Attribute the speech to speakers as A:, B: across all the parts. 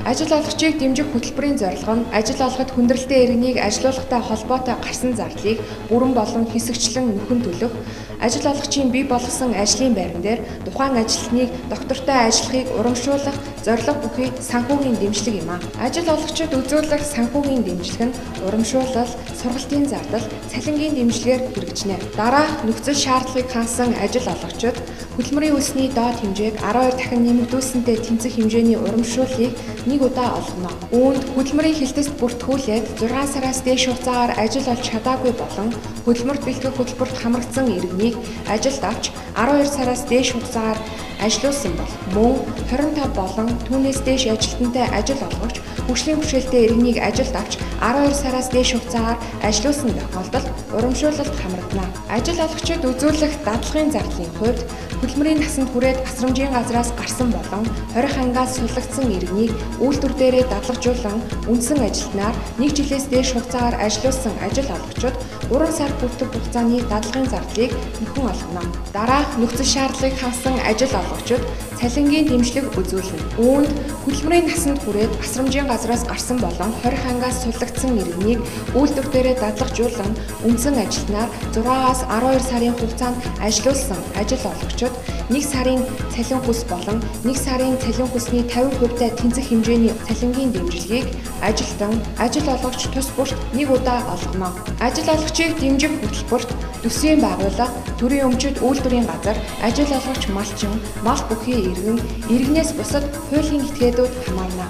A: Ажил олгогчийг дэмжих хөтөлбөрийн зорилго нь ажил олгоход хүндрэлтэй иргэнийг ажилуулгатай холбоотой гарсан зардлыг бүрэн болон хэсэгчлэн нөхөн төлөх, ажил олгогчийн бий болгосон ажлын байран дээр тухайн ажилтныг доктортой ажиллахыг урамшуулах зорилго бүхий санхүүгийн дэмжлэг юм а. Ажил олгогчид үзүүлэх санхүүгийн дэмжлэг нь урамшуулал, сургалтын зардал, цалингийн дэмжлэгээр хэрэгжинэ. Дараах нөхцөл шаардлагыг хангасан ажил олгогчид хөдөлмөрийн үлсний доод хэмжээг 12 дахин нэмэгдүүлсэнтэй тэнцэх хэмжээний урамшууллыг нэг удаа олгоно. Үүнд хөдөлмөрийн хилтэст бүртгүүлээд 6 сараас дээш хугацаагаар ажил олж чадаагүй болон хөдөлмөрт бэлтгэх хөтөлбөрт хамрагдсан иргэнийг ажилд авч 12 сараас дээш хугацаагаар ажилуулсан бол мөн 25 болон түүнээс дээш ажилтнтай ажил олгогч хөгжлийн бэрхшээлтэй иргэнийг ажилд авч 12 сараас дээш хугацаагаар ажилуулсан тохиолдолд урамшуулалт хамрагдана. Ажил олгогчид үзүүлэх дадлагын зардлын хувьд хөдөлмөрийн насанд хүрээд асрамжийн газраас гарсан болон 20 ангаас суллагдсан иргэнийг үйлдвэр дээрээ дадлагжуулан үндсэн ажилтнаар 1 жилээс дээш хугацаагаар ажилуулсан ажил олгогчид 3 сар хүртэх хугацааны дадлагын зардлыг нөхөн олгоно. Дараах нөхцөл шаардлагыг хангасан ажил олгогчид цалингийн дэмжлэг үзүүлнэ. Үүнд хөдөлмөрийн насанд хүрээд асрамжийн газраас гарсан болон 20 ангаас суллагдсан иргэнийг үйлдвэр дээрээ дадлагжуулан үндсэн ажилтнаар 6-аас 12 сарын хугацаанд ажилуулсан ажил олгогчид 1 сарын цалин хүс болон 1 сарын цалин хүсний 50%-тай тэнцэх хэмжээний цалингийн дэмжлэгийг ажилтан, ажил олгогч тус бүрт нэг удаа олгоно. Ажил олгогчийг дэмжих хөтөлбөрт төсвийн байгууллага, төрийн өмчит үйлдвэрийн газар, ажил олгогч малчин, мал бүхий иргэн, иргэнээс бусад хуулийн этгээдүүд хамаарна.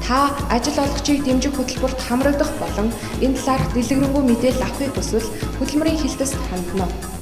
A: Та ажил олгогчийг дэмжих хөтөлбөрт хамрагдах болон энэ талаарх дэлгэрэнгүй мэдээлэл авахыг хүсвэл хөдөлмөрийн хилтэст хандна уу?